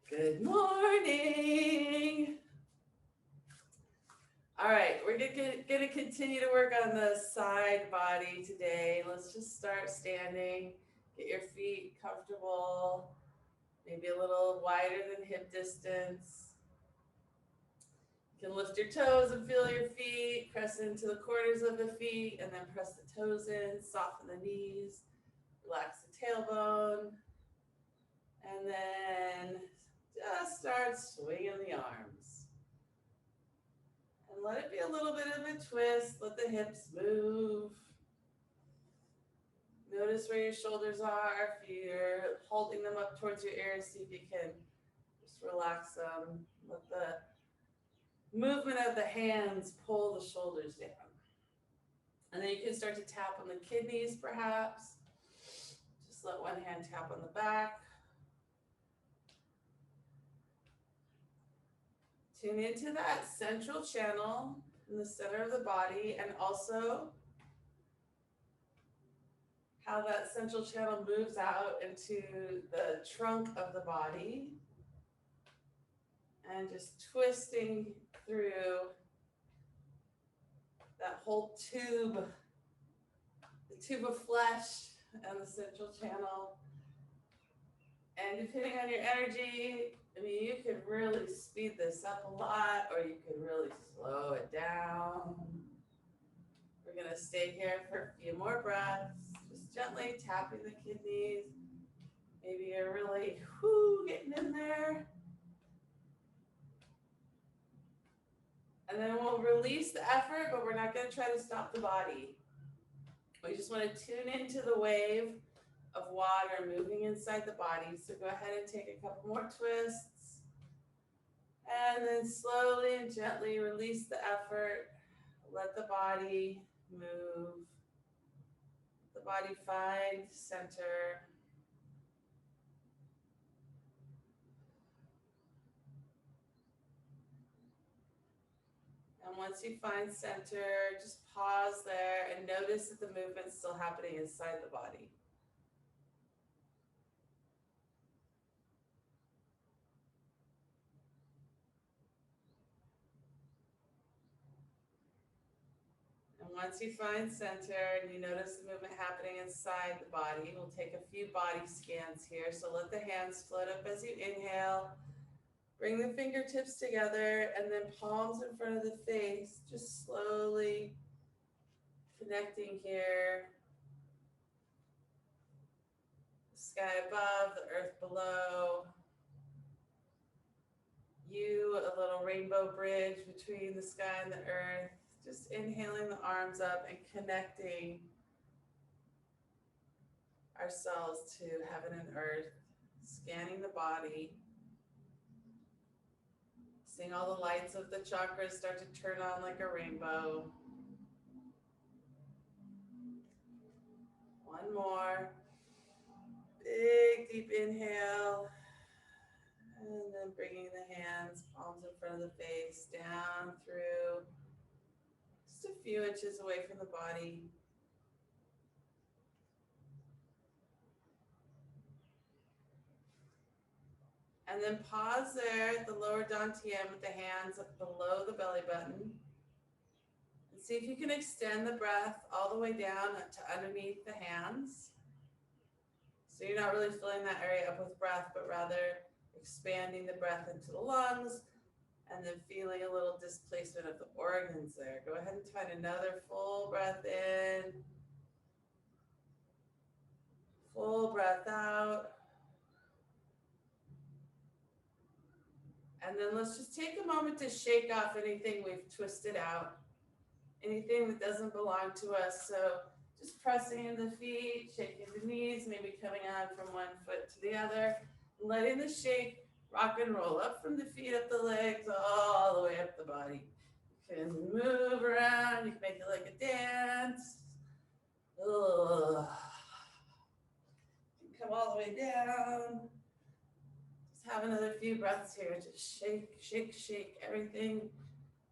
Good morning. All right, we're gonna continue to work on the side body today. Let's just start standing. Get your feet comfortable, maybe a little wider than hip distance. You can lift your toes and feel your feet, press into the corners of the feet, and then press the toes in, soften the knees, relax the tailbone, and then just start swinging the arms. And let it be a little bit of a twist. Let the hips move. Notice where your shoulders are. If you're holding them up towards your ears, see if you can just relax them. Let the movement of the hands pull the shoulders down. And then you can start to tap on the kidneys, perhaps. Just let one hand tap on the back. Tune into that central channel in the center of the body, and also how that central channel moves out into the trunk of the body, and just twisting through that whole tube, the tube of flesh and the central channel. And depending on your energy, I mean, you could really speed this up a lot, or you could really slow it down. We're gonna stay here for a few more breaths, just gently tapping the kidneys. Maybe you're really getting in there. And then we'll release the effort, but we're not going to try to stop the body. We just want to tune into the wave of water moving inside the body. So go ahead and take a couple more twists. And then slowly and gently release the effort. Let the body move. Let the body find center. And once you find center, just pause there and notice that the movement's still happening inside the body. And once you find center and you notice the movement happening inside the body, we'll take a few body scans here. So let the hands float up as you inhale. Bring the fingertips together and then palms in front of the face, just slowly connecting here. The sky above, the earth below. You, a little rainbow bridge between the sky and the earth. Just inhaling the arms up and connecting ourselves to heaven and earth, scanning the body. Seeing all the lights of the chakras start to turn on like a rainbow. One more. Big, deep inhale. And then bringing the hands, palms in front of the face, down through just a few inches away from the body. And then pause there at the lower dantian with the hands up below the belly button. And see if you can extend the breath all the way down to underneath the hands. So you're not really filling that area up with breath, but rather expanding the breath into the lungs and then feeling a little displacement of the organs there. Go ahead and find another full breath in. Full breath out. And then let's just take a moment to shake off anything we've twisted out, anything that doesn't belong to us. So just pressing in the feet, shaking the knees, maybe coming on from one foot to the other, letting the shake rock and roll up from the feet, up the legs, all the way up the body. You can move around, you can make it like a dance. Ugh. You can come all the way down. Have another few breaths here. Just shake, shake, shake everything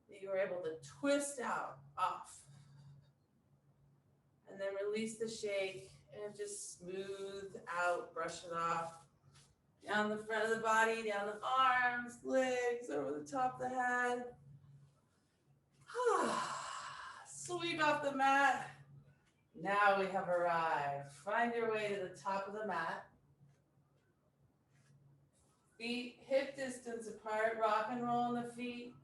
that you were able to twist out off. And then release the shake and just smooth out, brush it off. Down the front of the body, down the arms, legs, over the top of the head. Sweep off the mat. Now we have arrived. Find your way to the top of the mat. Feet hip distance apart. Rock and roll on the feet.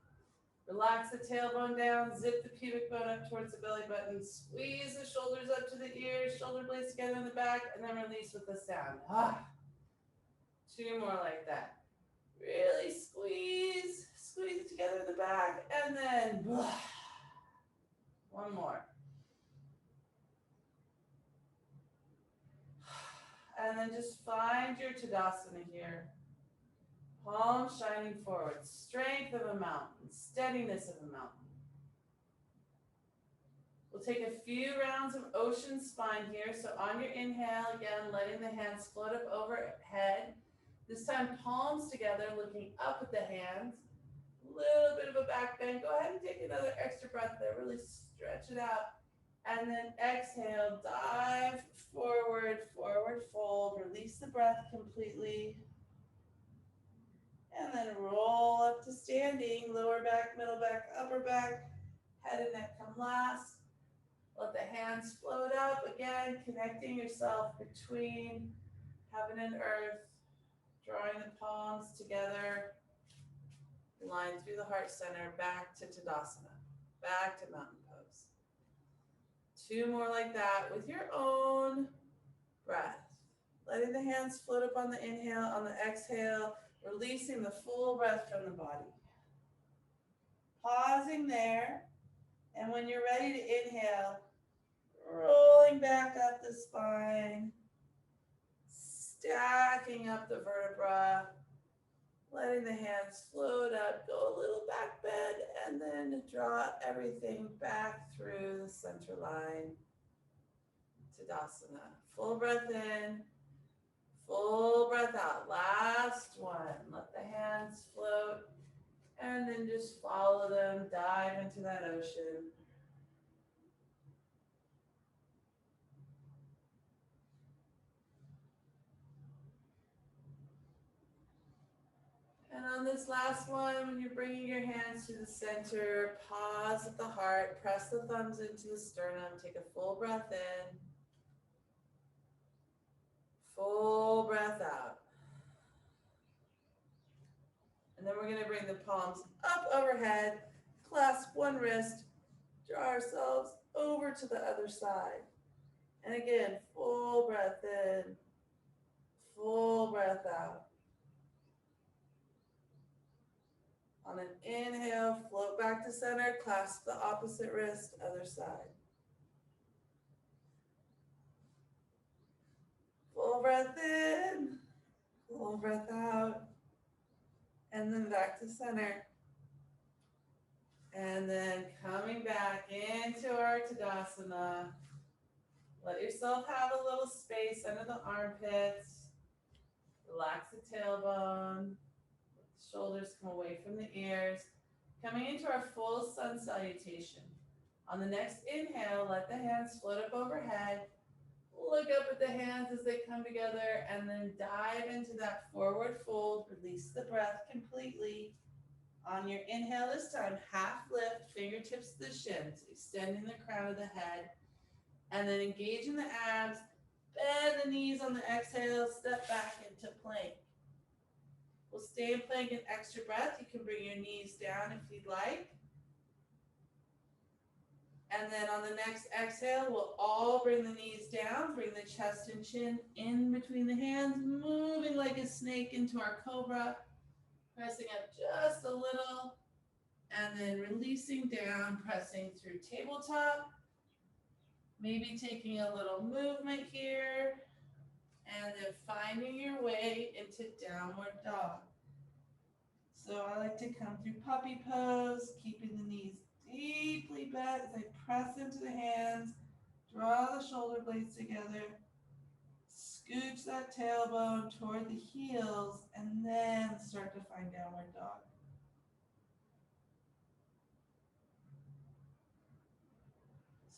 Relax the tailbone down. Zip the pubic bone up towards the belly button. Squeeze the shoulders up to the ears. Shoulder blades together in the back. And then release with the sound. 2 more like that. Really squeeze. Squeeze it together in the back. And then 1 more. And then just find your Tadasana here. Palms shining forward. Strength of a mountain. Steadiness of a mountain. We'll take a few rounds of ocean spine here. So on your inhale, again, letting the hands float up overhead. This time, palms together, looking up at the hands. A little bit of a back bend. Go ahead and take another extra breath there. Really stretch it out. And then exhale, dive forward, forward fold. Release the breath completely. And then roll up to standing. Lower back, middle back, upper back. Head and neck come last. Let the hands float up. Again, connecting yourself between heaven and earth. Drawing the palms together. Line through the heart center. Back to Tadasana. Back to mountain pose. 2 more like that with your own breath. Letting the hands float up on the inhale, on the exhale, releasing the full breath from the body. Pausing there, and when you're ready to inhale, rolling back up the spine, stacking up the vertebra, letting the hands float up, go a little back bend, and then draw everything back through the center line. Tadasana. Full breath in, full breath out. Last one. Let the hands float, and then just follow them. Dive into that ocean. And on this last one, when you're bringing your hands to the center, pause at the heart, press the thumbs into the sternum, take a full breath in, full breath out. And then we're going to bring the palms up overhead, clasp one wrist, draw ourselves over to the other side. And again, full breath in, full breath out. On an inhale, float back to center, clasp the opposite wrist, other side. Full breath in, full breath out, and then back to center. And then coming back into our Tadasana. Let yourself have a little space under the armpits. Relax the tailbone. Shoulders come away from the ears. Coming into our full Sun Salutation. On the next inhale, let the hands float up overhead. Look up at the hands as they come together, and then dive into that forward fold. Release the breath completely. On your inhale this time, half lift, fingertips to the shins, extending the crown of the head. And then engage in the abs. Bend the knees on the exhale, step back into plank. We'll stay in plank an extra breath. You can bring your knees down if you'd like. And then on the next exhale, we'll all bring the knees down, bring the chest and chin in between the hands, moving like a snake into our cobra, pressing up just a little, and then releasing down, pressing through tabletop. Maybe taking a little movement here, and then finding your way into downward dog. So I like to come through puppy pose, keeping the knees deeply bent as I press into the hands, draw the shoulder blades together, scooch that tailbone toward the heels, and then start to find downward dog.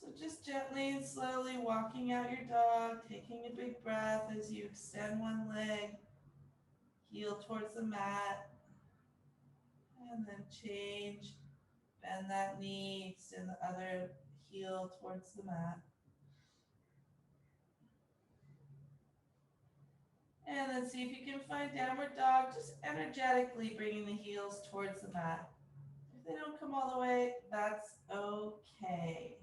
So just gently and slowly walking out your dog, taking a big breath as you extend one leg, heel towards the mat, and then change, bend that knee, extend the other heel towards the mat. And then see if you can find downward dog, just energetically bringing the heels towards the mat. If they don't come all the way, that's okay.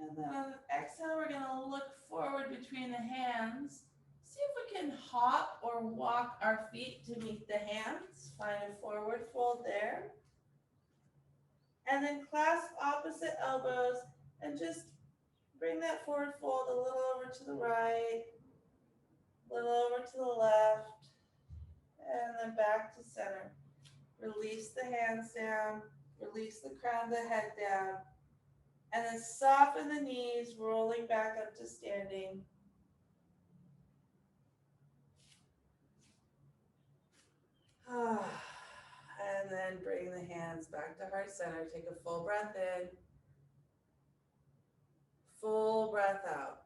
And then on the exhale, we're going to look forward between the hands. See if we can hop or walk our feet to meet the hands. Find a forward fold there. And then clasp opposite elbows and just bring that forward fold a little over to the right, a little over to the left, and then back to center. Release the hands down, release the crown of the head down, and then soften the knees, rolling back up to standing. And then bring the hands back to heart center. Take a full breath in, full breath out.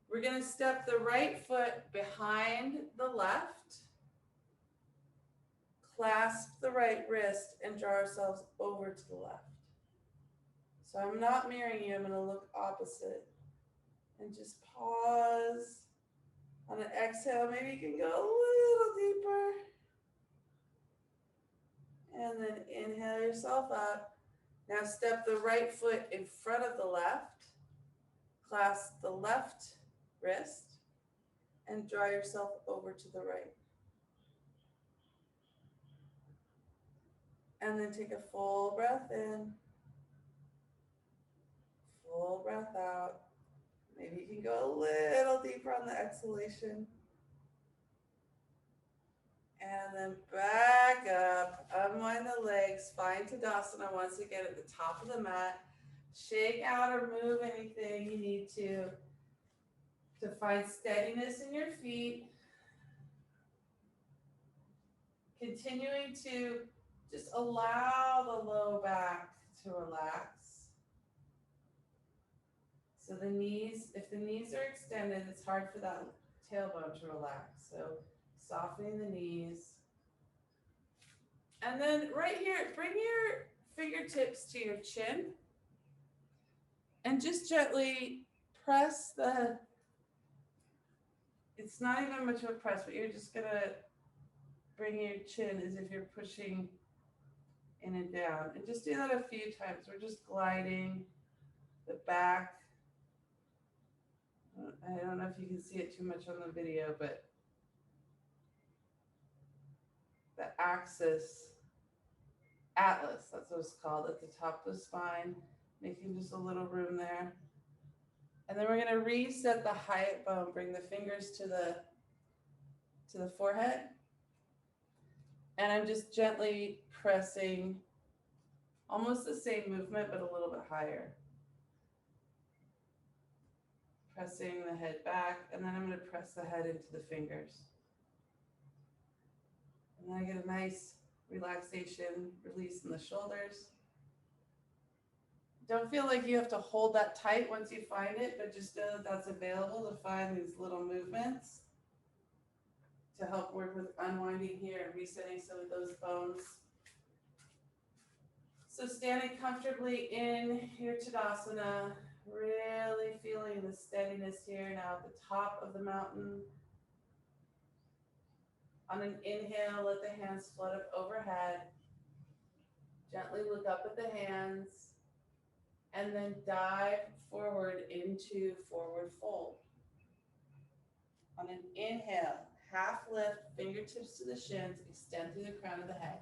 We're going to step the right foot behind the left, clasp the right wrist, and draw ourselves over to the left. So I'm not mirroring you, I'm going to look opposite. And just pause. On an exhale, maybe you can go a little deeper. And then inhale yourself up. Now step the right foot in front of the left, clasp the left wrist, and draw yourself over to the right. And then take a full breath in, full breath out. Maybe you can go a little deeper on the exhalation. And then back up, unwind the legs, find Tadasana once again at the top of the mat. Shake out or move anything you need to find steadiness in your feet. Continuing to just allow the low back to relax. So the knees, if the knees are extended, it's hard for that tailbone to relax. So softening the knees. And then right here, bring your fingertips to your chin and just gently press the, it's not even much of a press, but you're just gonna bring your chin as if you're pushing in and down. And just do that a few times. We're just gliding the back. I don't know if you can see it too much on the video, but the axis, atlas, that's what it's called, at the top of the spine, making just a little room there. And then we're going to reset the hyoid bone, bring the fingers to the forehead. And I'm just gently pressing almost the same movement, but a little bit higher. Pressing the head back, and then I'm going to press the head into the fingers. And then I get a nice relaxation, release in the shoulders. Don't feel like you have to hold that tight once you find it, but just know that that's available to find these little movements to help work with unwinding here and resetting some of those bones. So standing comfortably in your Tadasana, really feeling the steadiness here now at the top of the mountain. On an inhale, let the hands float up overhead. Gently look up at the hands. And then dive forward into forward fold. On an inhale, half lift, fingertips to the shins, extend through the crown of the head.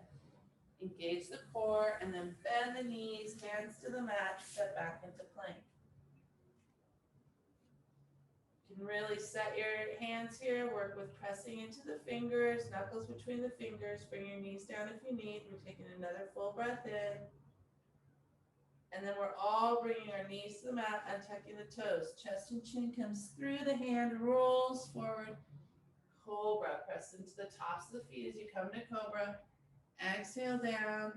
Engage the core, and then bend the knees, hands to the mat, step back into plank. You can really set your hands here, work with pressing into the fingers, knuckles between the fingers, bring your knees down if you need. We're taking another full breath in. And then we're all bringing our knees to the mat, untucking the toes. Chest and chin comes through the hand, rolls forward. Cobra, press into the tops of the feet as you come to cobra. Exhale down.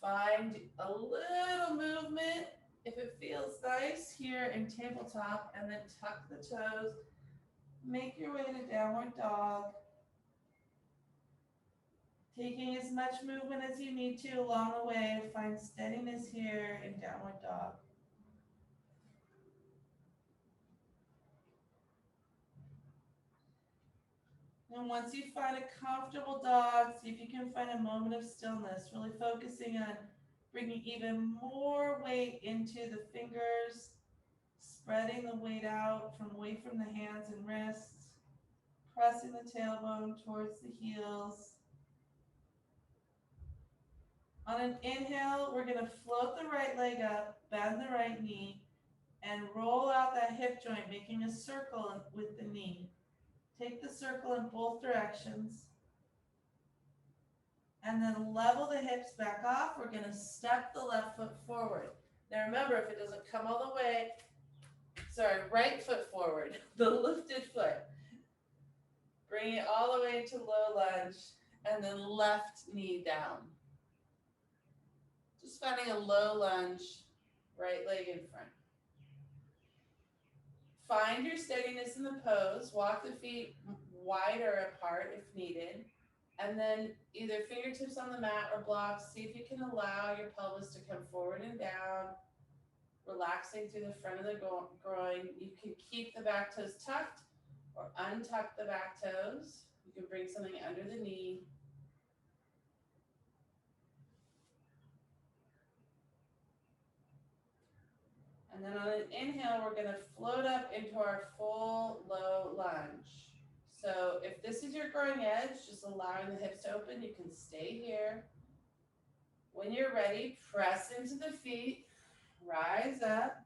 Find a little movement If it feels nice here in tabletop, and then tuck the toes, make your way to downward dog. Taking as much movement as you need to along the way, find steadiness here in downward dog. And once you find a comfortable dog, see if you can find a moment of stillness, really focusing on bringing even more weight into the fingers, spreading the weight out from away from the hands and wrists, pressing the tailbone towards the heels. On an inhale, we're going to float the right leg up, bend the right knee, and roll out that hip joint, making a circle with the knee. Take the circle in both directions. And then level the hips back off. We're going to step the left foot forward. Now remember, if it doesn't come all the way, right foot forward, the lifted foot. Bring it all the way to low lunge, and then left knee down. Just finding a low lunge, right leg in front. Find your steadiness in the pose. Walk the feet wider apart if needed. And then either fingertips on the mat or blocks. See if you can allow your pelvis to come forward and down, relaxing through the front of the groin. You can keep the back toes tucked or untuck the back toes. You can bring something under the knee. And then on an inhale, we're going to float up into our full low lunge. So if this is your growing edge, just allowing the hips to open, you can stay here. When you're ready, press into the feet, rise up,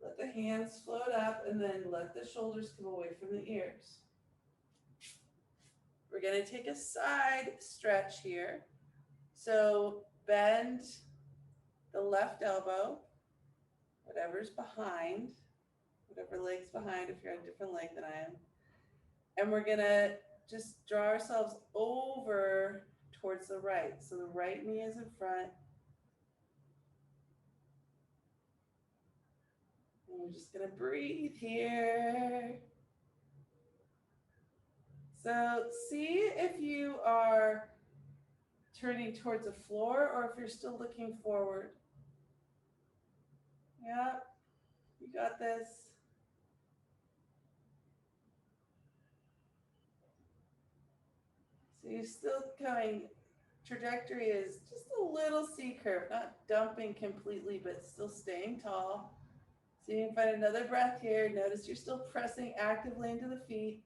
let the hands float up, and then let the shoulders come away from the ears. We're going to take a side stretch here. So bend the left elbow, whatever's behind, whatever leg's behind if you're on a different leg than I am. And we're gonna just draw ourselves over towards the right. So the right knee is in front. And we're just gonna breathe here. So see if you are turning towards the floor or if you're still looking forward. Yep, you got this. So you're still coming, trajectory is just a little C curve, not dumping completely, but still staying tall. So you can find another breath here. Notice you're still pressing actively into the feet.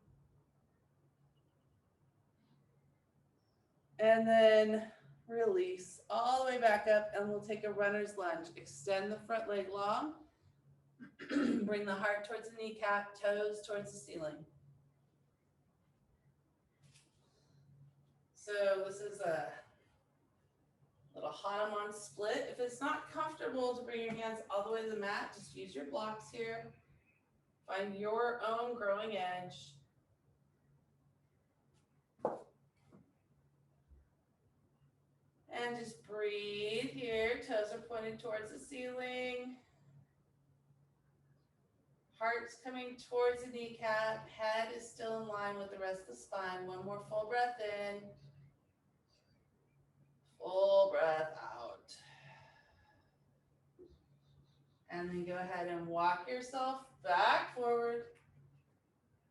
And then release all the way back up, and we'll take a runner's lunge. Extend the front leg long. Bring the heart towards the kneecap, toes towards the ceiling. So this is a little Hanuman split. If it's not comfortable to bring your hands all the way to the mat, just use your blocks here. Find your own growing edge. And just breathe here. Toes are pointed towards the ceiling. Heart's coming towards the kneecap. Head is still in line with the rest of the spine. One more full breath in. Full breath out. And then go ahead and walk yourself back forward.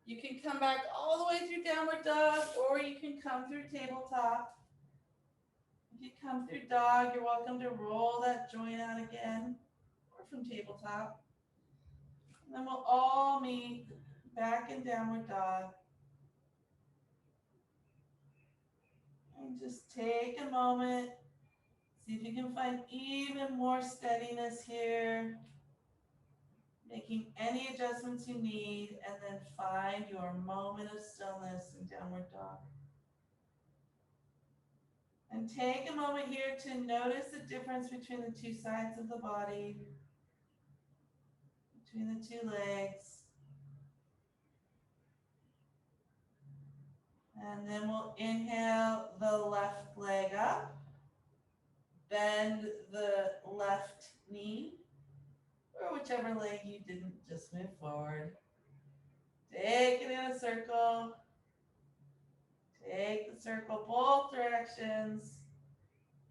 You can come back all the way through downward dog, or you can come through tabletop. If you come through dog, you're welcome to roll that joint out again, or from tabletop. And then we'll all meet back in downward dog. And just take a moment. See if you can find even more steadiness here. Making any adjustments you need, and then find your moment of stillness in downward dog. And take a moment here to notice the difference between the two sides of the body, between the two legs. And then we'll inhale the left leg up, bend the left knee, whichever leg you didn't, just move forward. Take it in a circle. Take the circle both directions.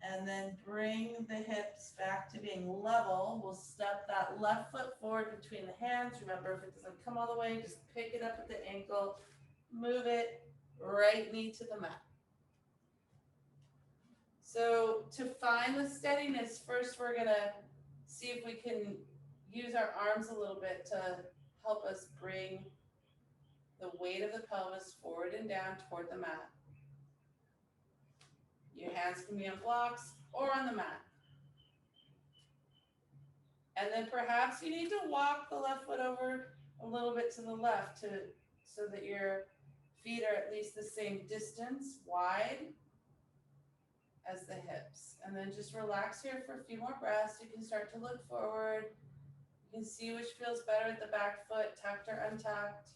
And then bring the hips back to being level. We'll step that left foot forward between the hands. Remember, if it doesn't come all the way, just pick it up at the ankle. Move it, right knee to the mat. So to find the steadiness, first we're gonna see if we can use our arms a little bit to help us bring the weight of the pelvis forward and down toward the mat. Your hands can be on blocks or on the mat. And then perhaps you need to walk the left foot over a little bit to the left so that your feet are at least the same distance wide as the hips. And then just relax here for a few more breaths. You can start to look forward. You can see which feels better with the back foot, tucked or untucked.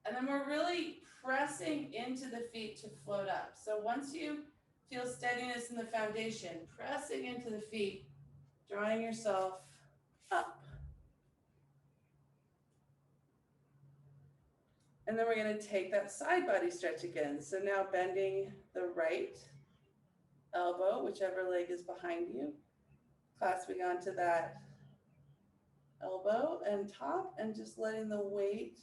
And then we're really pressing into the feet to float up. So once you feel steadiness in the foundation, pressing into the feet, drawing yourself up. And then we're going to take that side body stretch again. So now bending the right elbow, whichever leg is behind you, clasping onto that elbow and top, and just letting the weight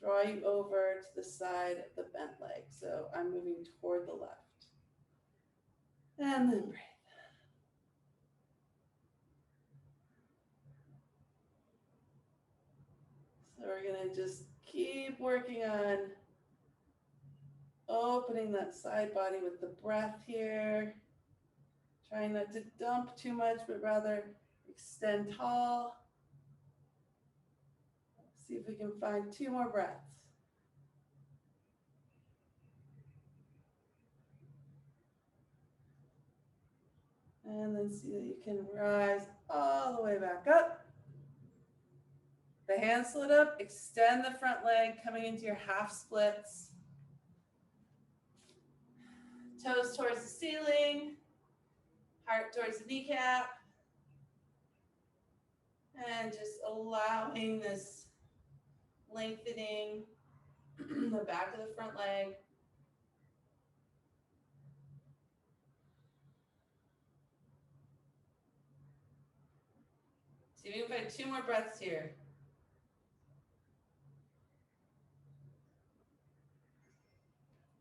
draw you over to the side of the bent leg. So I'm moving toward the left. And then breathe. So we're going to just keep working on opening that side body with the breath here. Trying not to dump too much, but rather extend tall. See if we can find 2 more breaths. And then see that you can rise all the way back up. The hands split up, extend the front leg, coming into your half splits. Toes towards the ceiling, heart towards the kneecap. And just allowing this lengthening the back of the front leg. See if you can find 2 more breaths here.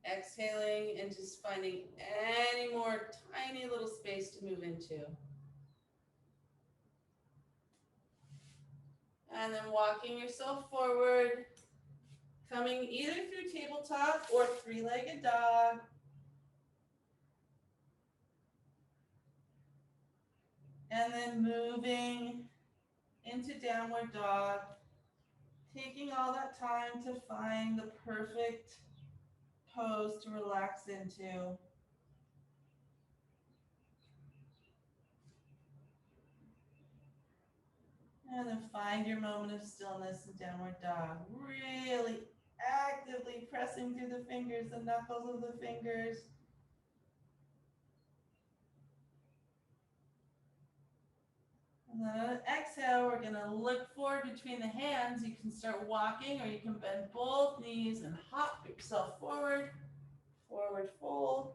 Exhaling and just finding any more tiny little space to move into. And then walking yourself forward, coming either through tabletop or 3-legged dog. And then moving into downward dog, taking all that time to find the perfect pose to relax into. And then find your moment of stillness in downward dog. Really actively pressing through the fingers, the knuckles of the fingers. And then on an exhale, we're going to look forward between the hands. You can start walking, or you can bend both knees and hop yourself forward. Forward fold.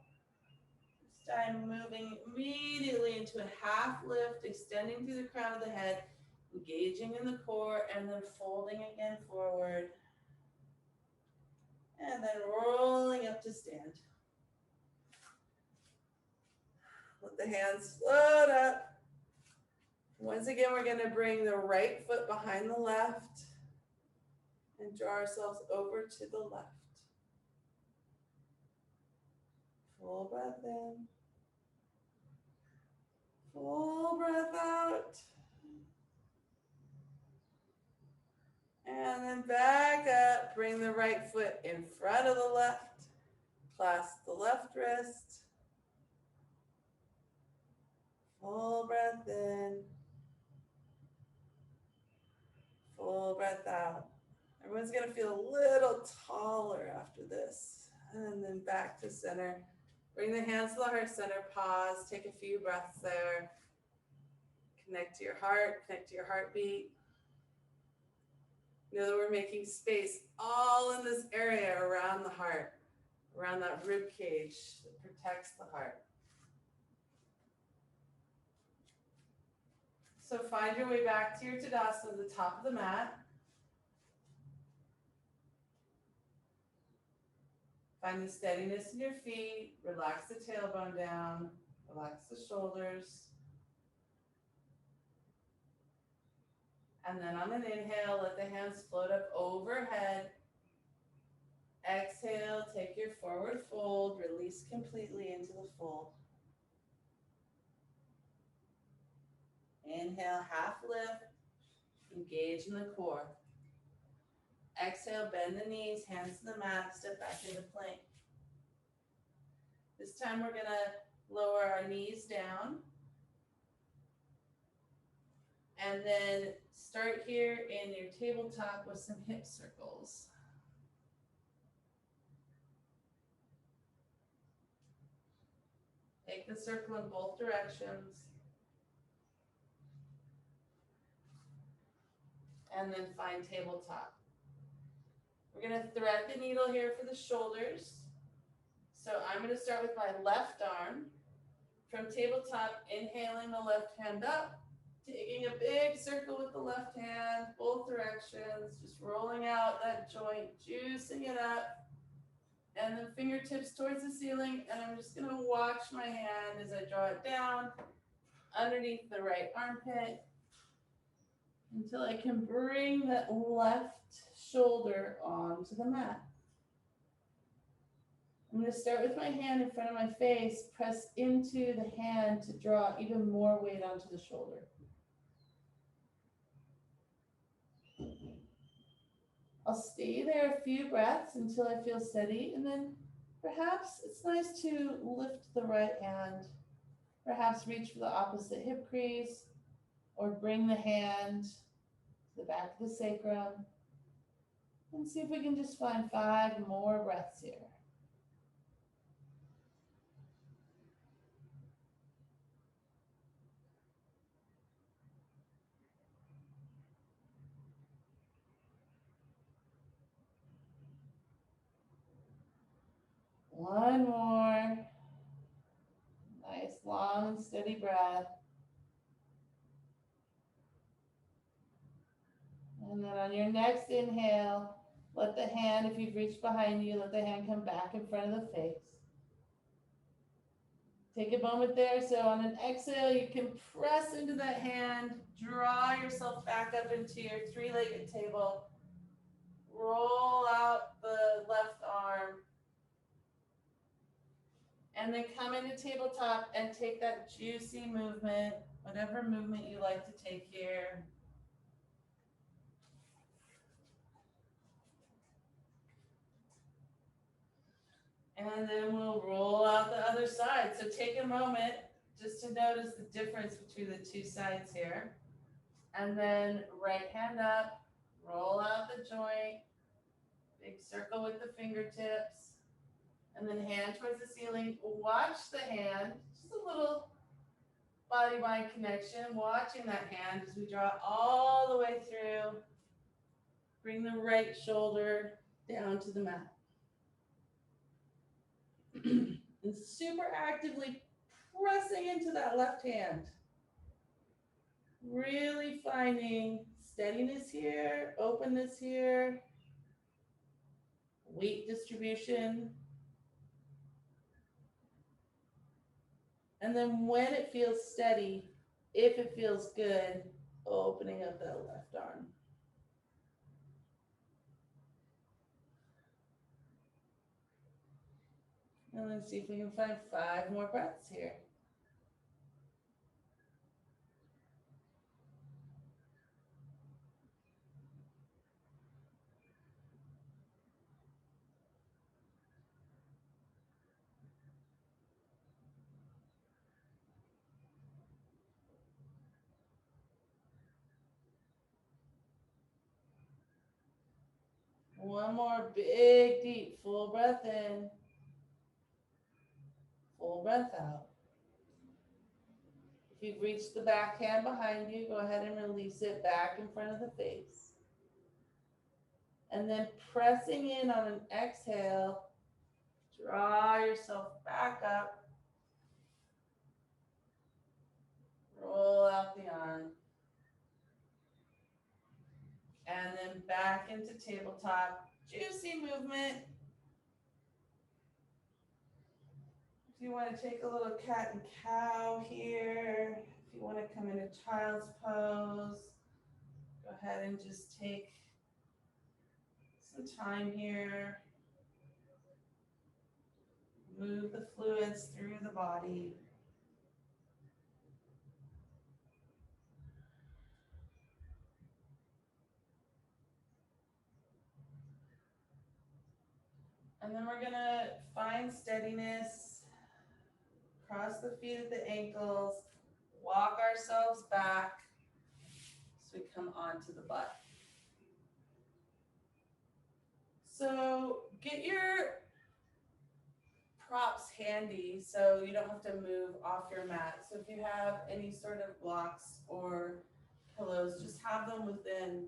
This time moving immediately into a half lift, extending through the crown of the head, engaging in the core, and then folding again forward. And then rolling up to stand. Let the hands float up. Once again, we're going to bring the right foot behind the left and draw ourselves over to the left. Full breath in. Full breath out. And then back up. Bring the right foot in front of the left. Clasp the left wrist. Full breath in. Full breath out. Everyone's going to feel a little taller after this. And then back to center. Bring the hands to the heart center, pause, take a few breaths there. Connect to your heart, connect to your heartbeat. Know that we're making space all in this area around the heart, around that rib cage that protects the heart. So find your way back to your Tadasana, the top of the mat. Find the steadiness in your feet. Relax the tailbone down. Relax the shoulders. And then on an inhale, let the hands float up overhead. Exhale, take your forward fold. Release completely into the fold. Inhale, half lift. Engage in the core. Exhale, bend the knees, hands to the mat, step back into plank. This time we're gonna lower our knees down. And then start here in your tabletop with some hip circles. Take the circle in both directions. And then find tabletop. We're gonna thread the needle here for the shoulders. So I'm gonna start with my left arm. From tabletop, inhaling the left hand up, taking a big circle with the left hand, both directions, just rolling out that joint, juicing it up, and then fingertips towards the ceiling, and I'm just gonna watch my hand as I draw it down underneath the right armpit until I can bring that left shoulder onto the mat. I'm going to start with my hand in front of my face, press into the hand to draw even more weight onto the shoulder. I'll stay there a few breaths until I feel steady, and then perhaps it's nice to lift the right hand, perhaps reach for the opposite hip crease, or bring the hand to the back of the sacrum, and see if we can just find 5 more breaths here. One more. Nice, long and steady breath. And then on your next inhale, let the hand, if you've reached behind you, let the hand come back in front of the face. Take a moment there. So on an exhale, you can press into that hand, draw yourself back up into your 3-legged table. Roll out the left arm. And then come into tabletop and take that juicy movement, whatever movement you like to take here. And then we'll roll out the other side. So take a moment just to notice the difference between the two sides here. And then right hand up, roll out the joint, big circle with the fingertips, and then hand towards the ceiling. Watch the hand, just a little body-mind connection, watching that hand as we draw all the way through. Bring the right shoulder down to the mat. And super actively pressing into that left hand. Really finding steadiness here, openness here, weight distribution. And then when it feels steady, if it feels good, opening up that left arm. And let's see if we can find 5 more breaths here. One more big, deep, full breath in. Full breath out. If you've reached the back hand behind you, go ahead and release it back in front of the face. And then pressing in on an exhale, draw yourself back up. Roll out the arm. And then back into tabletop. Juicy movement. If you want to take a little cat and cow here, if you want to come into child's pose, go ahead and just take some time here. Move the fluids through the body. And then we're going to find steadiness. Cross the feet at the ankles. Walk ourselves back so we come onto the butt. So get your props handy so you don't have to move off your mat. So if you have any sort of blocks or pillows, just have them within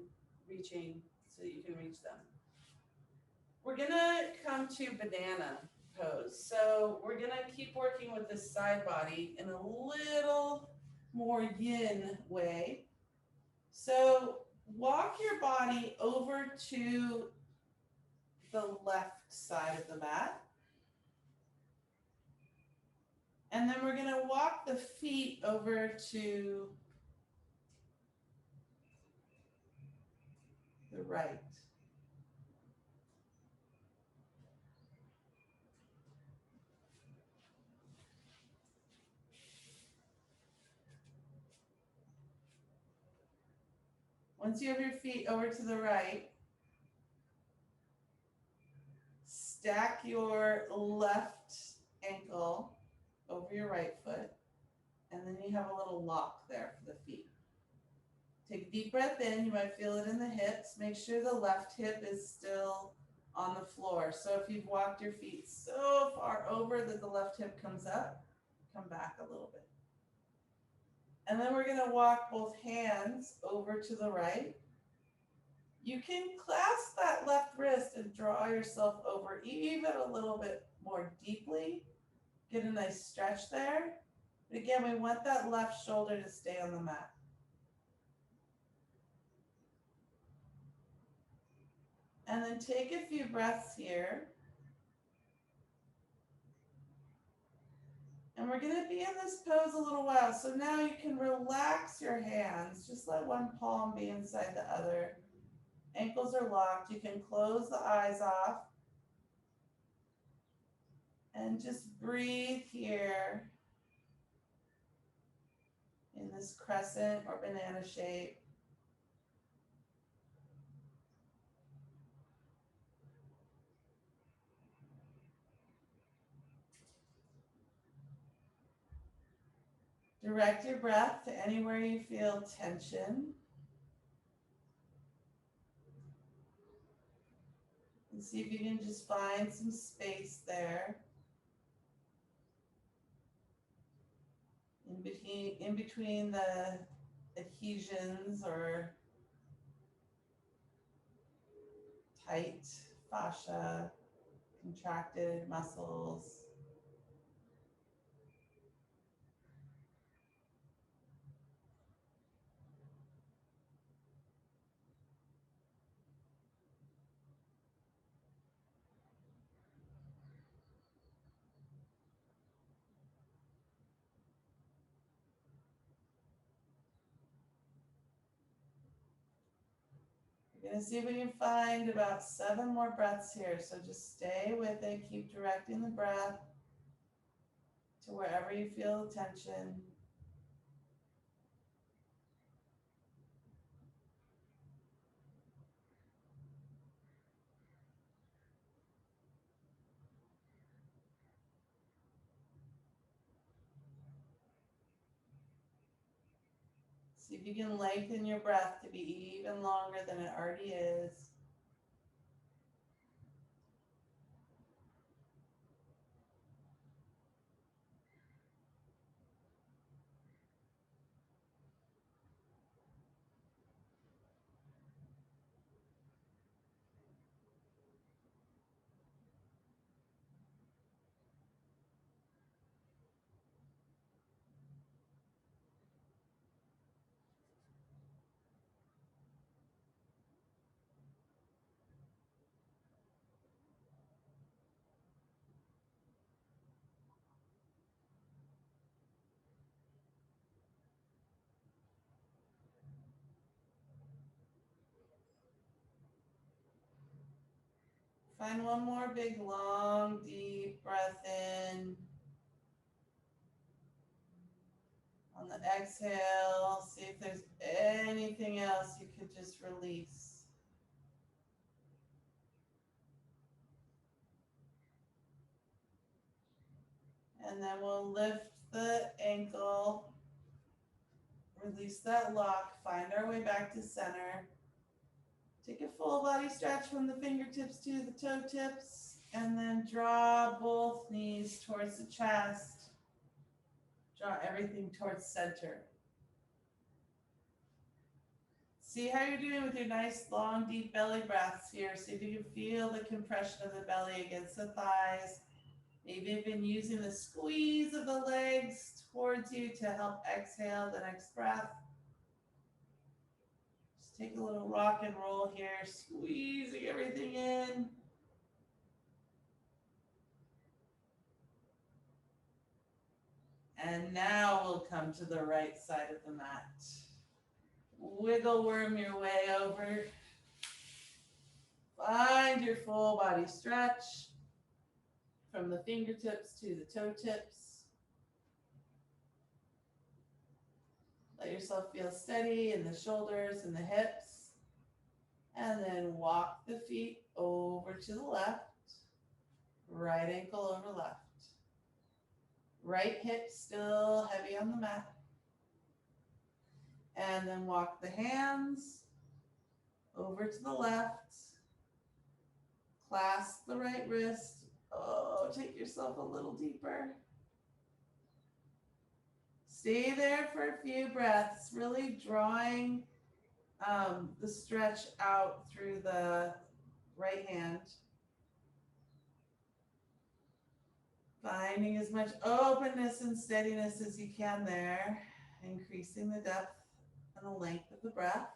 reaching so that you can reach them. We're gonna come to banana pose. So we're gonna keep working with this side body in a little more yin way. So walk your body over to the left side of the mat. And then we're gonna walk the feet over to the right. Once you have your feet over to the right, stack your left ankle over your right foot, and then you have a little lock there for the feet. Take a deep breath in. You might feel it in the hips. Make sure the left hip is still on the floor. So if you've walked your feet so far over that the left hip comes up, come back a little bit. And then we're going to walk both hands over to the right. You can clasp that left wrist and draw yourself over even a little bit more deeply. Get a nice stretch there. But again, we want that left shoulder to stay on the mat. And then take a few breaths here. And we're going to be in this pose a little while. So now you can relax your hands. Just let one palm be inside the other. Ankles are locked. You can close the eyes off. And just breathe here in this crescent or banana shape. Direct your breath to anywhere you feel tension. And see if you can just find some space there. In between the adhesions or tight fascia, contracted muscles. We're going to see if we can find about 7 more breaths here. So just stay with it. Keep directing the breath to wherever you feel the tension. See if you can lengthen your breath to be even longer than it already is. Find one more big, long, deep breath in. On the exhale, see if there's anything else you could just release. And then we'll lift the ankle, release that lock, find our way back to center. Take a full body stretch from the fingertips to the toe tips, and then draw both knees towards the chest. Draw everything towards center. See how you're doing with your nice, long, deep belly breaths here. See if you can feel the compression of the belly against the thighs. Maybe even using the squeeze of the legs towards you to help exhale the next breath. Just take a little rock and roll here, squeezing everything in. And now we'll come to the right side of the mat. Wiggle worm your way over. Find your full body stretch from the fingertips to the toe tips. Let yourself feel steady in the shoulders and the hips. And then walk the feet over to the left. Right ankle over left. Right hip still heavy on the mat. And then walk the hands over to the left. Clasp the right wrist. Oh, take yourself a little deeper. Stay there for a few breaths, really drawing the stretch out through the right hand. Finding as much openness and steadiness as you can there, increasing the depth and the length of the breath.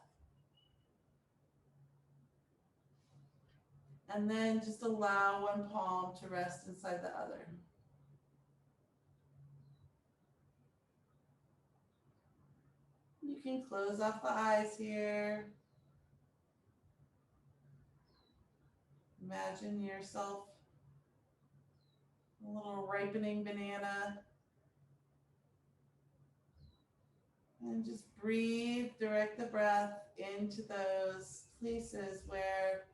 And then just allow one palm to rest inside the other. You can close off the eyes here. Imagine yourself a little ripening banana. And just breathe, direct the breath into those places where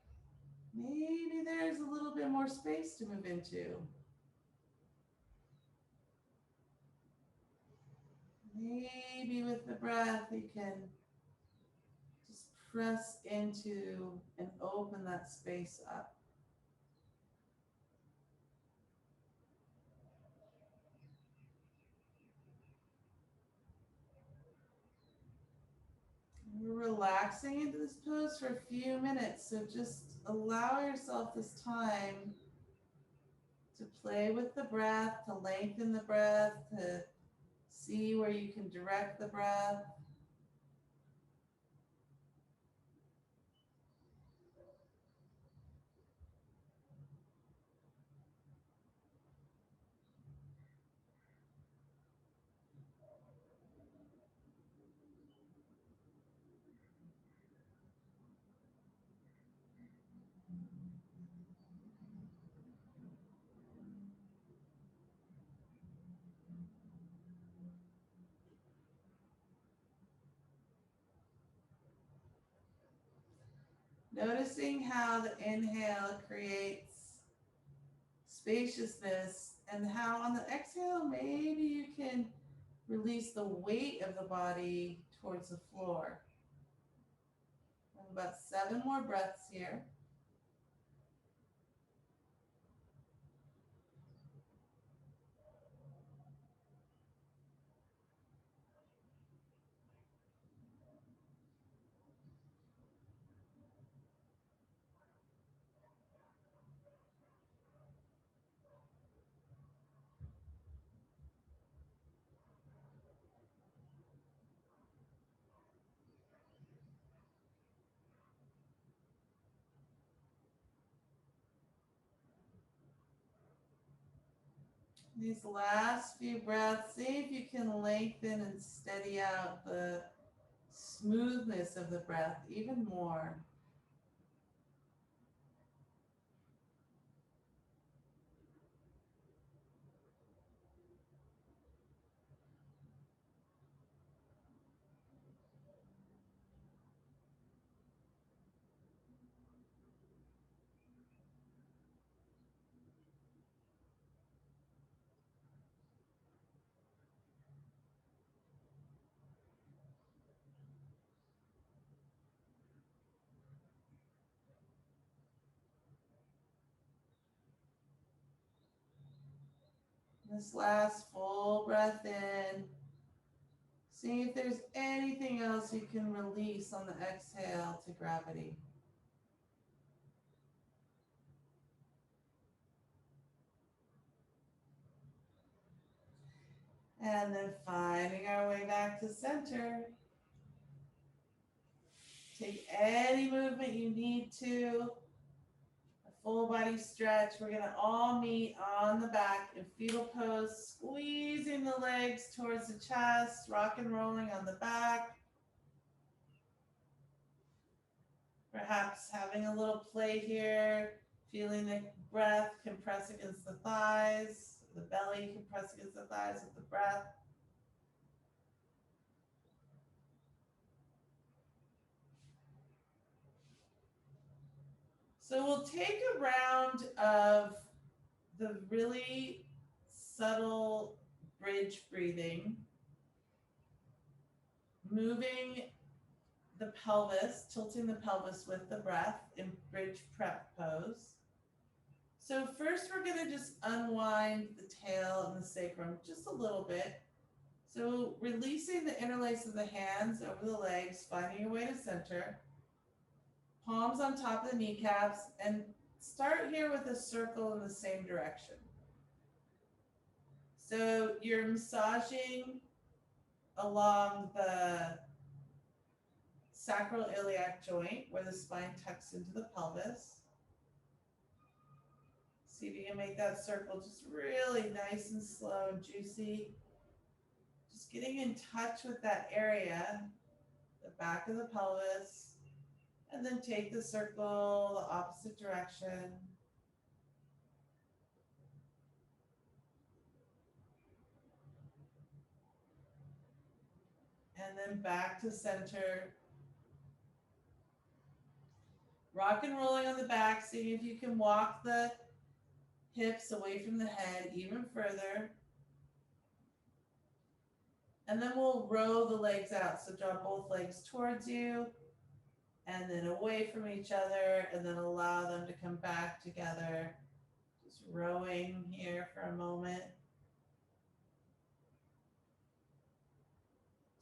maybe there's a little bit more space to move into. Maybe with the breath, you can just press into and open that space up. We're relaxing into this pose for a few minutes, so just allow yourself this time to play with the breath, to lengthen the breath, to see where you can direct the breath. Noticing how the inhale creates spaciousness and how on the exhale, maybe you can release the weight of the body towards the floor. About 7 more breaths here. These last few breaths, see if you can lengthen and steady out the smoothness of the breath even more. This last full breath in. See if there's anything else you can release on the exhale to gravity. And then finding our way back to center. Take any movement you need to. A full body stretch. We're going to all meet on the back in fetal pose, squeezing the legs towards the chest, rock and rolling on the back. Perhaps having a little play here, feeling the breath compress against the thighs, the belly compress against the thighs with the breath. So we'll take a round of the really subtle bridge breathing, moving the pelvis, tilting the pelvis with the breath in bridge prep pose. So first we're going to just unwind the tail and the sacrum just a little bit. So releasing the interlace of the hands over the legs, finding your way to center. Palms on top of the kneecaps, and start here with a circle in the same direction. So you're massaging along the sacroiliac joint where the spine tucks into the pelvis. See if you can make that circle just really nice and slow and juicy. Just getting in touch with that area, the back of the pelvis. And then take the circle the opposite direction. And then back to center. Rock and rolling on the back, seeing if you can walk the hips away from the head even further. And then we'll row the legs out. So draw both legs towards you and then away from each other, and then allow them to come back together. Just rowing here for a moment.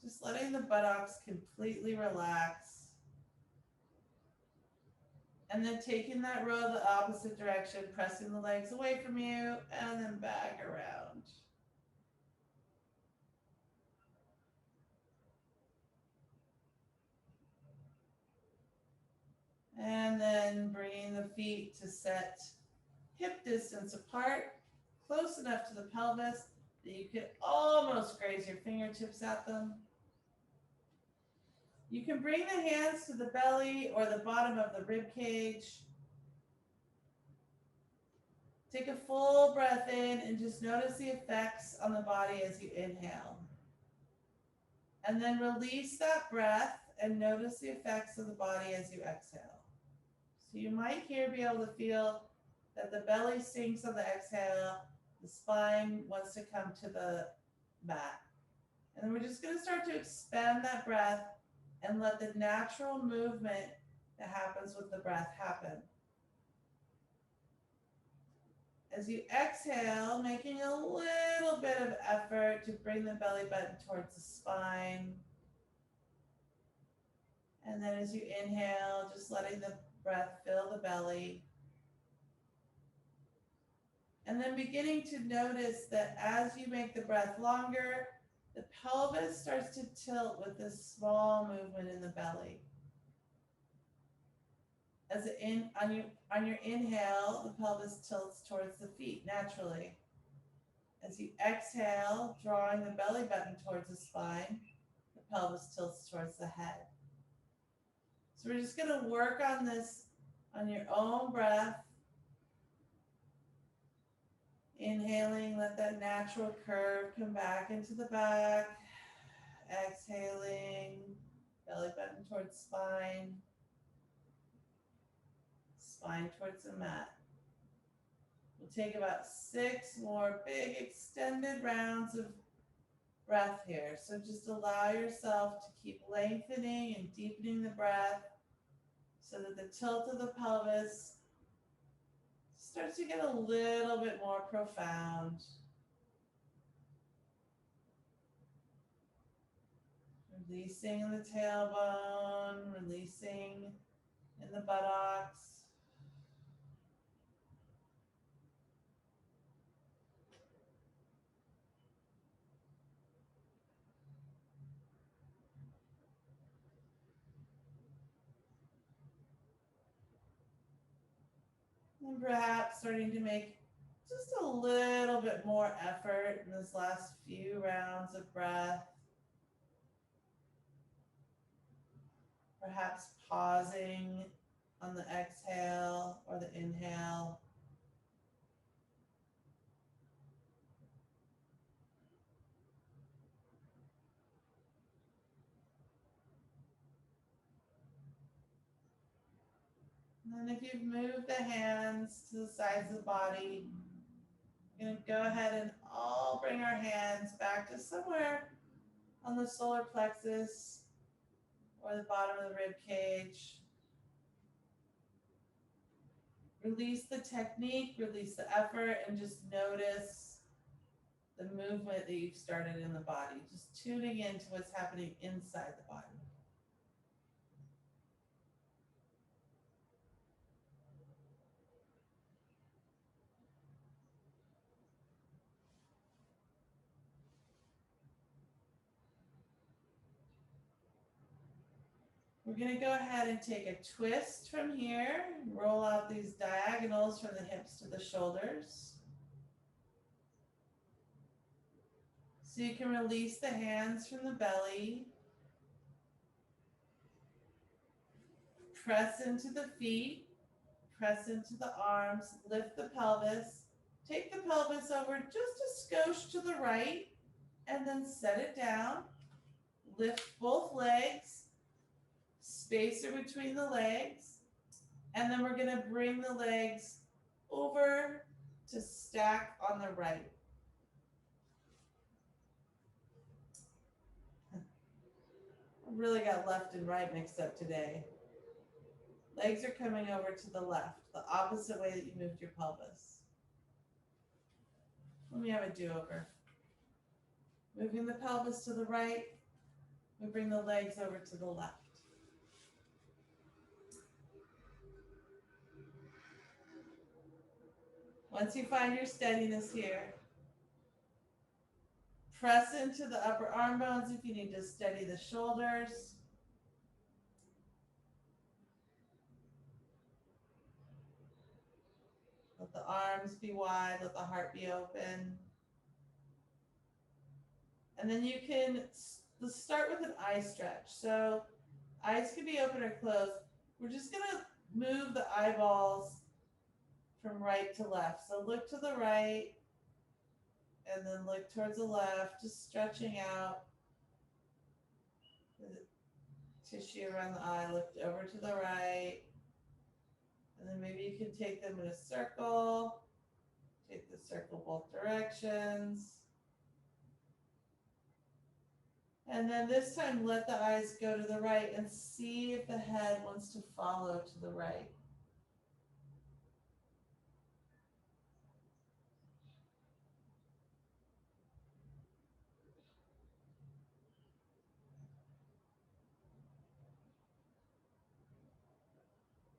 Just letting the buttocks completely relax. And then taking that row the opposite direction, pressing the legs away from you, and then back around. And then bringing the feet to set hip distance apart, close enough to the pelvis that you could almost graze your fingertips at them. You can bring the hands to the belly or the bottom of the rib cage. Take a full breath in and just notice the effects on the body as you inhale. And then release that breath and notice the effects of the body as you exhale. So you might here be able to feel that the belly sinks on the exhale, the spine wants to come to the mat. And then we're just going to start to expand that breath and let the natural movement that happens with the breath happen. As you exhale, making a little bit of effort to bring the belly button towards the spine. And then as you inhale, just letting the breath fill the belly. And then beginning to notice that as you make the breath longer, the pelvis starts to tilt with this small movement in the belly. As on your inhale, the pelvis tilts towards the feet naturally. As you exhale, drawing the belly button towards the spine, the pelvis tilts towards the head. So we're just going to work on this on your own breath. Inhaling, let that natural curve come back into the back. Exhaling, belly button towards spine. Spine towards the mat. We'll take about 6 more big extended rounds of breath here. So just allow yourself to keep lengthening and deepening the breath so that the tilt of the pelvis starts to get a little bit more profound. Releasing in the tailbone, releasing in the buttocks. And perhaps starting to make just a little bit more effort in this last few rounds of breath. Perhaps pausing on the exhale or the inhale. And then if you've moved the hands to the sides of the body, we're going to go ahead and all bring our hands back to somewhere on the solar plexus or the bottom of the rib cage. Release the technique, release the effort, and just notice the movement that you've started in the body. Just tuning into what's happening inside the body. We're going to go ahead and take a twist from here. Roll out these diagonals from the hips to the shoulders. So you can release the hands from the belly. Press into the feet. Press into the arms. Lift the pelvis. Take the pelvis over just a skosh to the right and then set it down. Lift both legs. Spacer between the legs. And then we're going to bring the legs over to stack on the right. I really got left and right mixed up today. Legs are coming over to the left, the opposite way that you moved your pelvis. Let me have a do-over. Moving the pelvis to the right, we bring the legs over to the left. Once you find your steadiness here, press into the upper arm bones if you need to steady the shoulders. Let the arms be wide, let the heart be open. And then you can start with an eye stretch. So eyes can be open or closed. We're just going to move the eyeballs from right to left. So look to the right and then look towards the left, just stretching out the tissue around the eye. Lift over to the right. And then maybe you can take them in a circle. Take the circle both directions. And then this time, let the eyes go to the right and see if the head wants to follow to the right.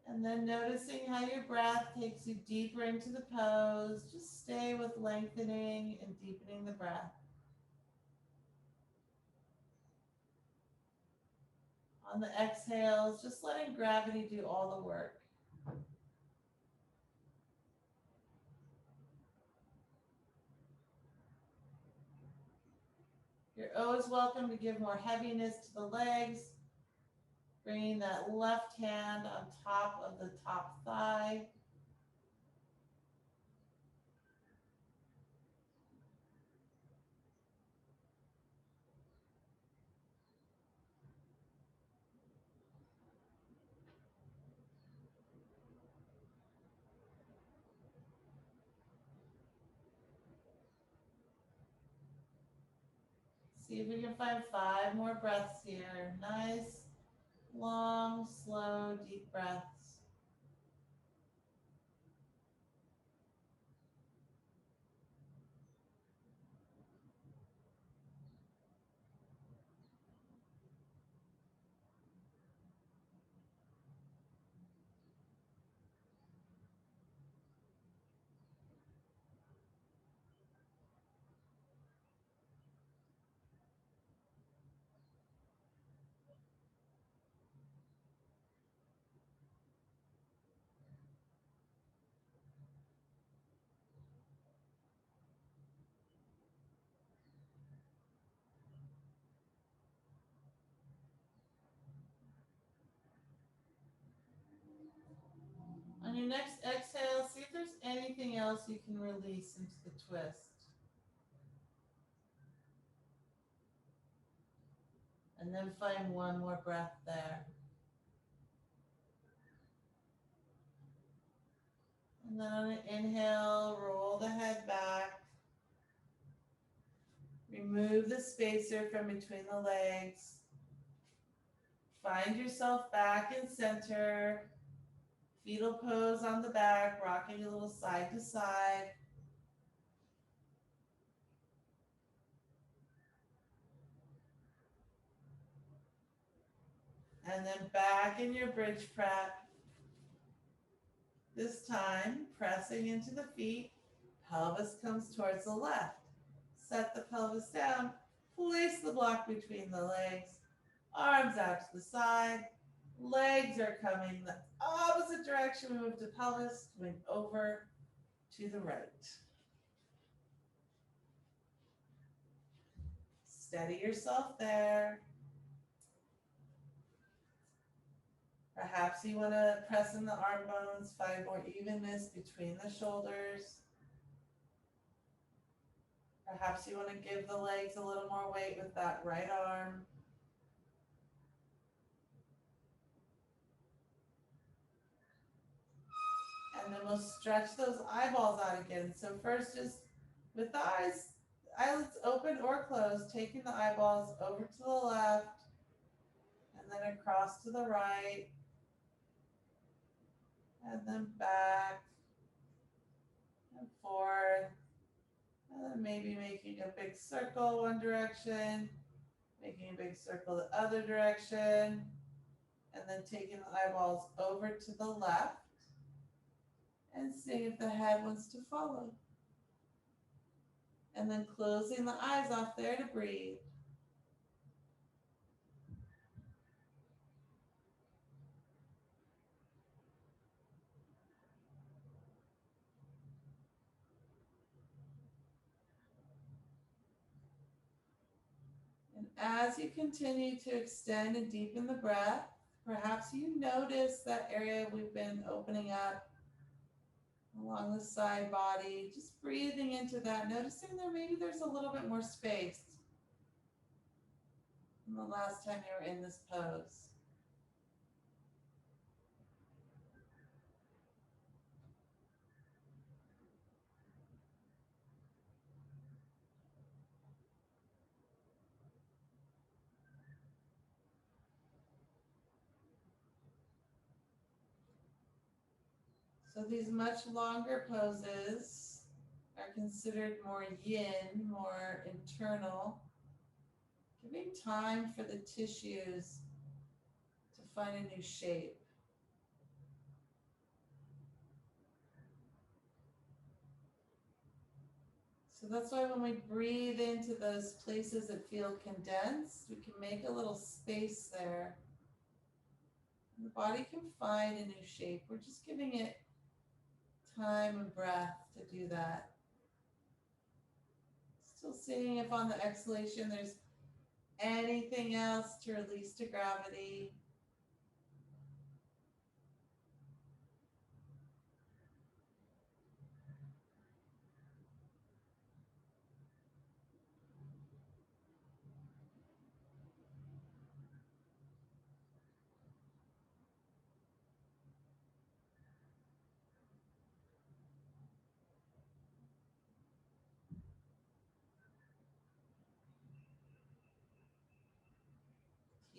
And then noticing how your breath takes you deeper into the pose. Just stay with lengthening and deepening the breath. On the exhales, just letting gravity do all the work. You're always welcome to give more heaviness to the legs, bringing that left hand on top of the top thigh. See if we can find 5 more breaths here. Nice, long, slow, deep breaths. your next exhale, see if there's anything else you can release into the twist. And then find one more breath there. And then on an inhale, roll the head back. Remove the spacer from between the legs. Find yourself back in center. Fetal pose on the back, rocking a little side to side. And then back in your bridge prep. This time, pressing into the feet, pelvis comes towards the left. Set the pelvis down, place the block between the legs, arms out to the side, legs are coming the opposite direction. Move the pelvis, going over to the right. Steady yourself there. Perhaps you want to press in the arm bones, find more evenness between the shoulders. Perhaps you want to give the legs a little more weight with that right arm. And then we'll stretch those eyeballs out again. So first, just with the eyelids open or closed, taking the eyeballs over to the left and then across to the right and then back and forth. And then maybe making a big circle one direction, making a big circle the other direction, and then taking the eyeballs over to the left and seeing if the head wants to follow. And then closing the eyes off there to breathe. And as you continue to extend and deepen the breath, perhaps you notice that area we've been opening up along the side body, just breathing into that, noticing there maybe there's a little bit more space than the last time you were in this pose. So these much longer poses are considered more yin, more internal, giving time for the tissues to find a new shape. So that's why when we breathe into those places that feel condensed, we can make a little space there. And the body can find a new shape. We're just giving it time and breath to do that. Still seeing if on the exhalation there's anything else to release to gravity.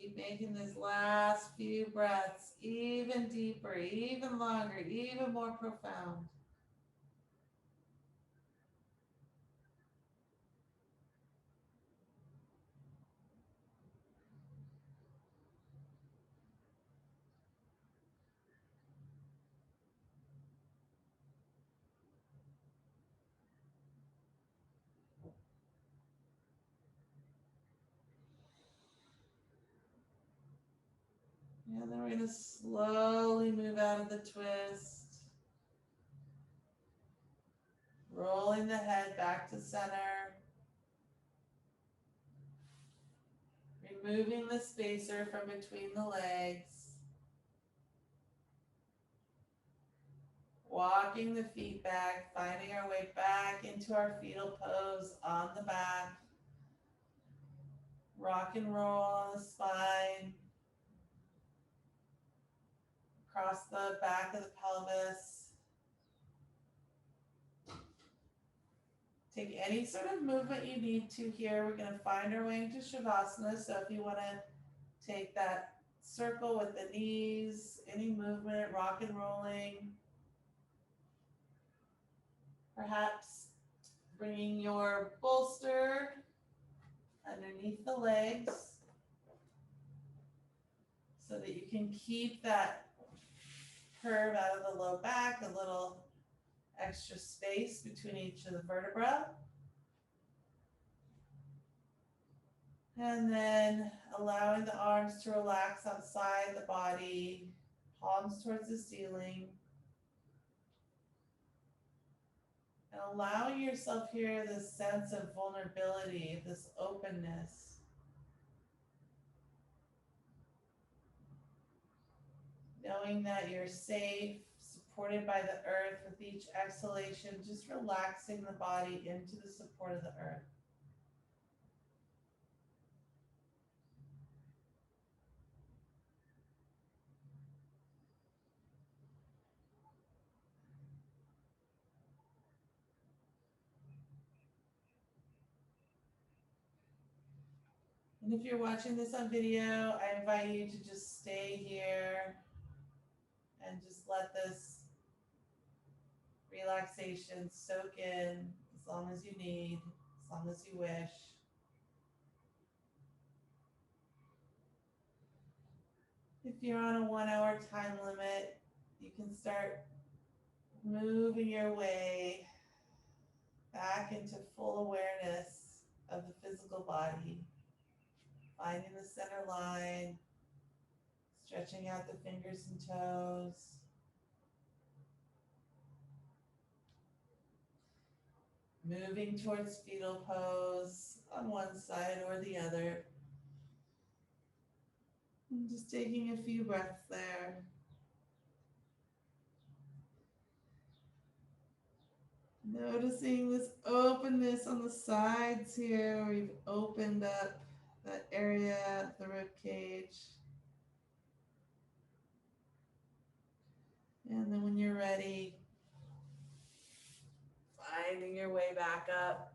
Keep making these last few breaths even deeper, even longer, even more profound. And then we're going to slowly move out of the twist. Rolling the head back to center. Removing the spacer from between the legs. Walking the feet back, finding our way back into our fetal pose on the back. Rock and roll on the spine. Across the back of the pelvis. Take any sort of movement you need to here. We're going to find our way into Shavasana. So if you want to take that circle with the knees, any movement, rock and rolling. Perhaps bringing your bolster underneath the legs so that you can keep that curve out of the low back, a little extra space between each of the vertebrae. And then allowing the arms to relax outside the body, palms towards the ceiling. And allowing yourself here this sense of vulnerability, this openness. Knowing that you're safe, supported by the earth with each exhalation, just relaxing the body into the support of the earth. And if you're watching this on video, I invite you to just stay here and just let this relaxation soak in as long as you need, as long as you wish. If you're on a 1 hour time limit, you can start moving your way back into full awareness of the physical body. Finding the center line, stretching out the fingers and toes. Moving towards fetal pose on one side or the other. And just taking a few breaths there. Noticing this openness on the sides here. We've opened up that area of the rib cage. And then when you're ready, finding your way back up.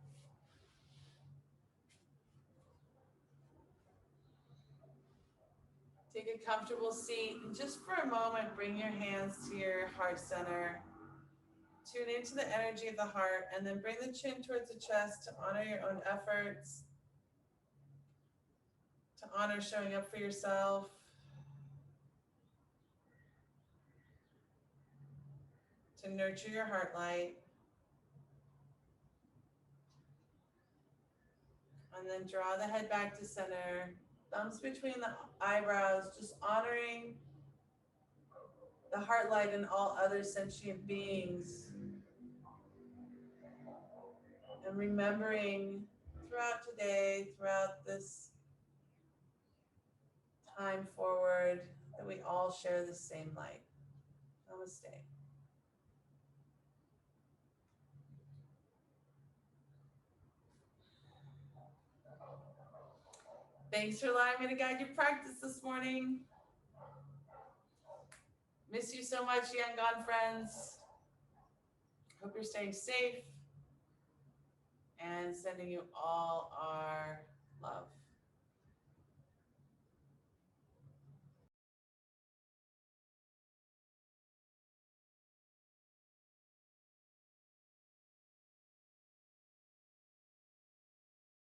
Take a comfortable seat and just for a moment, bring your hands to your heart center. Tune into the energy of the heart and then bring the chin towards the chest to honor your own efforts, to honor showing up for yourself. To nurture your heart light. And then draw the head back to center. Thumbs between the eyebrows, just honoring the heart light and all other sentient beings. And remembering throughout today, throughout this time forward, that we all share the same light. Namaste. Thanks for allowing me to guide your practice this morning. Miss you so much, Yang Gone friends. Hope you're staying safe and sending you all our love.